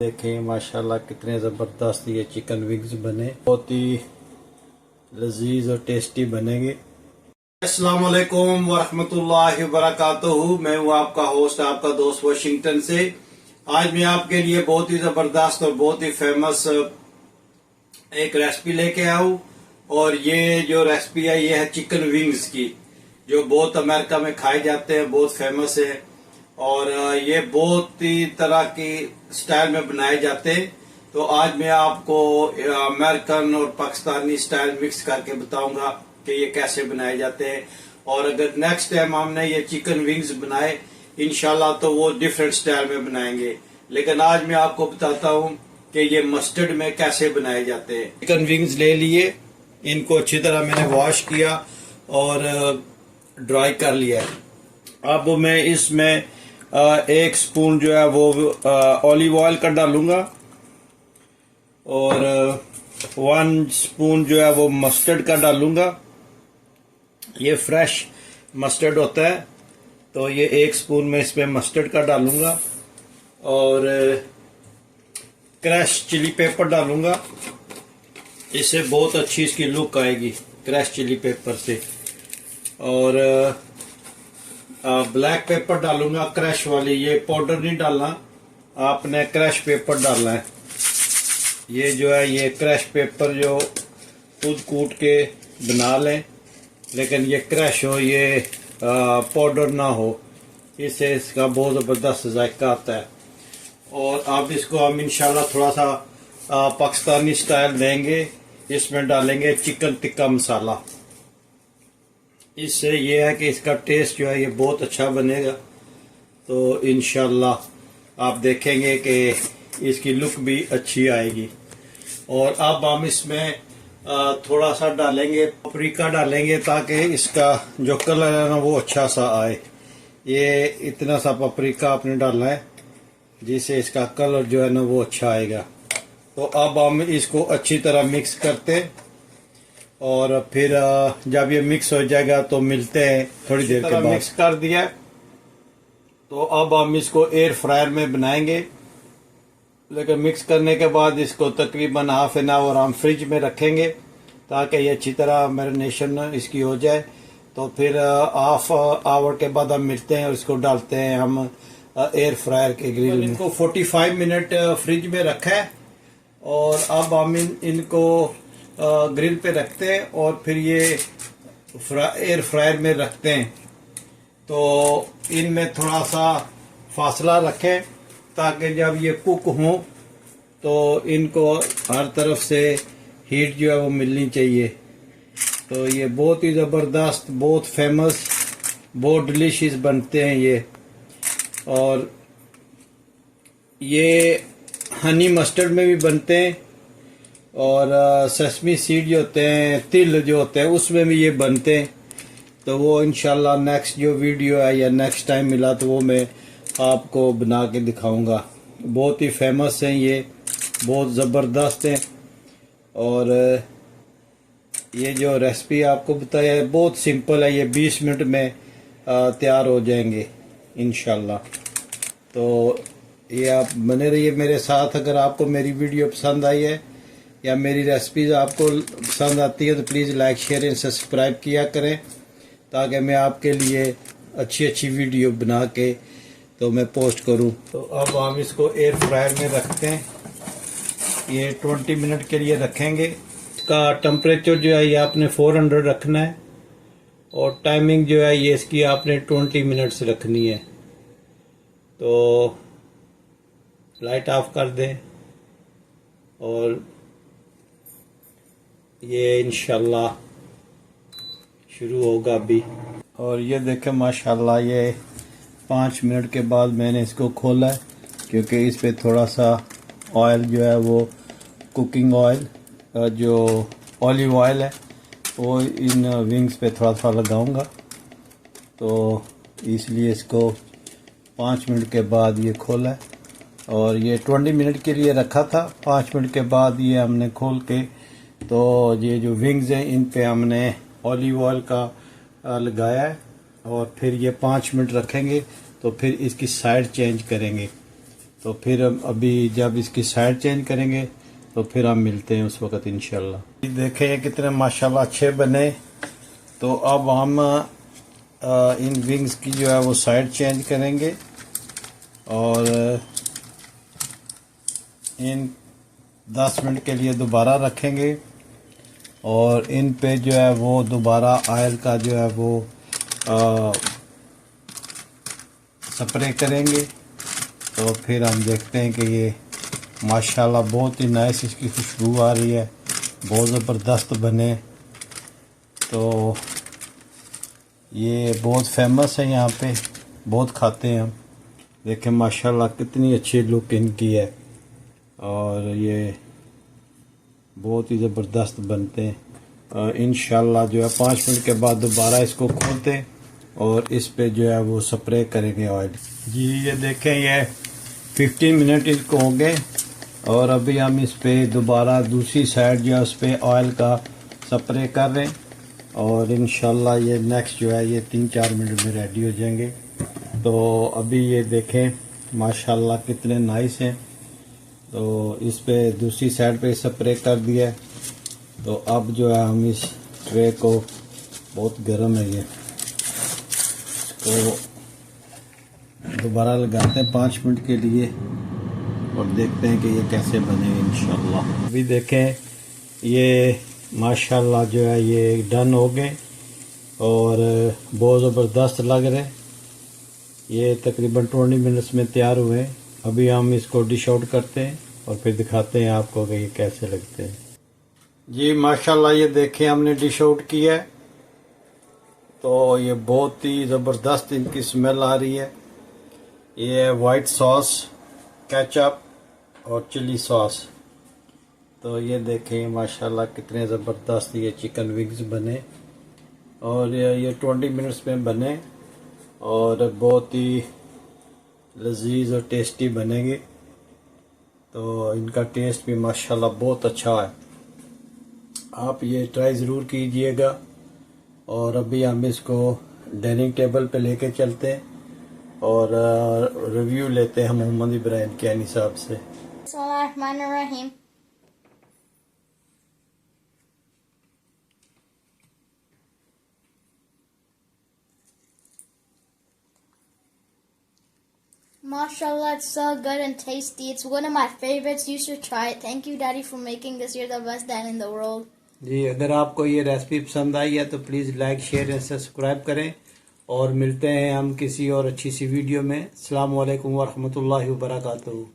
देखें माशाल्लाह कितने ज़बरदस्त ये चिकन विंग्स बने, बहुत ही लजीज और टेस्टी बनेंगे। अस्सलाम वालेकुम वरहमतुल्लाहि वबरकातुहू। मैं हूँ आपका होस्ट, आपका दोस्त वाशिंगटन से। आज मैं आपके लिए बहुत ही ज़बरदस्त और बहुत ही फेमस एक रेसिपी लेके आया हूँ। और ये जो रेसिपी है ये है चिकन विंग्स की, जो बहुत अमेरिका में खाए जाते हैं, बहुत फेमस है। और ये बहुत ही तरह की स्टाइल में बनाए जाते हैं। तो आज मैं आपको अमेरिकन और पाकिस्तानी स्टाइल मिक्स करके बताऊंगा कि ये कैसे बनाए जाते हैं। और अगर नेक्स्ट टाइम हमने ये चिकन विंग्स बनाए इंशाल्लाह तो वो डिफरेंट स्टाइल में बनाएंगे। लेकिन आज मैं आपको बताता हूँ कि ये मस्टर्ड में कैसे बनाए जाते हैं। चिकन विंग्स ले लिए, इनको अच्छी तरह मैंने वॉश किया और ड्राई कर लिया है। अब मैं इसमें 1 स्पून जो है वो ऑलिव ऑयल का डालूंगा और 1 स्पून जो है वो मस्टर्ड का डालूंगा। ये फ्रेश मस्टर्ड होता है तो ये 1 स्पून में इसमें मस्टर्ड का डालूंगा। और क्रश चिली पेपर डालूंगा, इससे बहुत अच्छी इसकी लुक आएगी क्रश चिली पेपर से। और ब्लैक पेपर डालूंगा क्रश वाली, ये पाउडर नहीं डालना, आपने क्रश पेपर डालना है। ये जो है ये क्रश पेपर जो खुद कूट के बना लें, लेकिन ये क्रश हो, ये पाउडर ना हो, इससे इसका बहुत ज़बरदस्त जायका आता है। और अब इसको हम इंशाल्लाह थोड़ा सा पाकिस्तानी स्टाइल देंगे। इसमें डालेंगे चिकन टिक्का मसाला, इससे ये है कि इसका टेस्ट जो है ये बहुत अच्छा बनेगा। तो इंशाल्लाह आप देखेंगे कि इसकी लुक भी अच्छी आएगी। और अब हम इसमें थोड़ा सा डालेंगे पपरिका डालेंगे ताकि इसका जो कलर है ना वो अच्छा सा आए। ये इतना सा पपरिका आपने डालना है जिससे इसका कलर जो है ना वो अच्छा आएगा। तो अब हम इसको अच्छी तरह मिक्स करते हैं और फिर जब ये मिक्स हो जाएगा तो मिलते हैं थोड़ी देर के बाद। मिक्स कर दिया तो अब हम इसको एयर फ्रायर में बनाएंगे। लेकिन मिक्स करने के बाद इसको तकरीबन हाफ एन आवर हम फ्रिज में रखेंगे ताकि ये अच्छी तरह मैरिनेशन इसकी हो जाए। तो फिर हाफ आवर के बाद हम मिलते हैं और इसको डालते हैं हम एयर फ्रायर के ग्रिल में। इनको 45 मिनट फ्रिज में रखा है और अब हम इनको ग्रिल पे रखते हैं और फिर ये एयर फ्रायर में रखते हैं। तो इनमें थोड़ा सा फासला रखें ताकि जब ये कुक हों तो इनको हर तरफ से हीट जो है वो मिलनी चाहिए। तो ये बहुत ही ज़बरदस्त, बहुत फेमस, बहुत डिलीशियस बनते हैं ये। और ये हनी मस्टर्ड में भी बनते हैं और सेसमी सीड जो होते हैं, तिल जो होते हैं, उसमें भी ये बनते हैं। तो वो इंशाल्लाह नेक्स्ट जो वीडियो है या नेक्स्ट टाइम मिला तो वो मैं आपको बना के दिखाऊंगा। बहुत ही फेमस हैं ये, बहुत ज़बरदस्त हैं। और ये जो रेसिपी आपको बताया है बहुत सिंपल है, ये 20 मिनट में तैयार हो जाएंगे इंशाल्लाह। तो ये आप बने रहिए मेरे साथ। अगर आपको मेरी वीडियो पसंद आई है या मेरी रेसिपीज आपको पसंद आती है तो please like share and subscribe किया करें ताकि मैं आपके लिए अच्छी अच्छी वीडियो बना के तो मैं पोस्ट करूं। तो अब हम इसको एयर फ्रायर में रखते हैं, ये 20 मिनट के लिए रखेंगे। इसका टेम्परेचर जो है ये आपने 400 रखना है और टाइमिंग जो है ये इसकी आपने 20 मिनट्स रखनी है। तो लाइट ऑफ कर दें और ये इंशाल्लाह शुरू होगा अभी। और ये देखें माशाल्लाह ये 5 मिनट के बाद मैंने इसको खोला है क्योंकि इस पे थोड़ा सा ऑयल जो है वो कुकिंग ऑयल जो ऑलिव ऑयल है वो इन विंग्स पे थोड़ा सा लगाऊंगा। तो इसलिए इसको 5 मिनट के बाद ये खोला है और ये 20 मिनट के लिए रखा था। 5 मिनट के बाद ये हमने खोल के तो ये जो विंग्स हैं इन पे हमने ऑलिव ऑयल का लगाया है और फिर ये 5 मिनट रखेंगे तो फिर इसकी साइड चेंज करेंगे। तो फिर अभी जब इसकी साइड चेंज करेंगे तो फिर हम मिलते हैं उस वक़्त इंशाल्लाह। देखें ये कितने माशाल्लाह अच्छे बने। तो अब हम इन विंग्स की जो है वो साइड चेंज करेंगे और इन 10 मिनट के लिए दोबारा रखेंगे और इन पे जो है वो दोबारा ऑयल का जो है वो स्प्रे करेंगे। तो फिर हम देखते हैं कि ये माशाल्लाह बहुत ही नाइस इसकी खुशबू आ रही है, बहुत ज़बरदस्त बने। तो ये बहुत फेमस है यहाँ पे, बहुत खाते हैं हम। देखें माशाल्लाह कितनी अच्छी लुक इनकी है और ये बहुत ही ज़बरदस्त बनते हैं। इंशाल्लाह जो है 5 मिनट के बाद दोबारा इसको खोलते हैं और इस पे जो है वो स्प्रे करेंगे ऑयल। जी ये देखें ये 15 मिनट इसको हो गए और अभी हम इस पे दोबारा दूसरी साइड जो है उस पे ऑयल का स्प्रे कर रहे हैं और इंशाल्लाह ये नेक्स्ट जो है ये 3-4 मिनट में रेडी हो जाएंगे। तो अभी ये देखें माशाल्लाह कितने नाइस हैं। तो इस पे दूसरी साइड पे स्प्रे कर दिया है। तो अब जो है हम इस ट्रे को, बहुत गर्म है ये, तो दोबारा लगाते हैं 5 मिनट के लिए और देखते हैं कि ये कैसे बनेंगे इंशाल्लाह। अभी देखें ये माशाल्लाह जो है ये डन हो गए और बहुत ज़बरदस्त लग रहे। ये तकरीबन 20 मिनट्स में तैयार हुए। अभी हम इसको डिश आउट करते हैं और फिर दिखाते हैं आपको कि ये कैसे लगते हैं। जी माशाल्लाह ये देखें हमने डिश आउट किया है। तो ये बहुत ही ज़बरदस्त इनकी स्मेल आ रही है। ये है वाइट सॉस, केचप और चिली सॉस। तो ये देखें माशाल्लाह कितने ज़बरदस्त ये चिकन विंग्स बने और ये 20 मिनट्स में बने और बहुत ही लजीज और टेस्टी बनेंगे। तो इनका टेस्ट भी माशाल्लाह बहुत अच्छा है। आप ये ट्राई ज़रूर कीजिएगा। और अभी हम इसको डाइनिंग टेबल पे लेके चलते हैं और रिव्यू लेते हैं मोहम्मद इब्राहिम कियानी साहब से। बिस्मिल्लाहिर्रहमानिर्रहीम। Mashallah, it's so good and tasty. It's one of my favorites. You should try it. Thank you, Daddy, for making this. You're the best dad in the world. जी अगर आपको ये रेसिपी पसंद आई है तो please like, share and subscribe करें और मिलते हैं हम किसी और अच्छी सी वीडियो में। अस्सलाम वालेकुम व रहमतुल्लाहि व बरकातहू।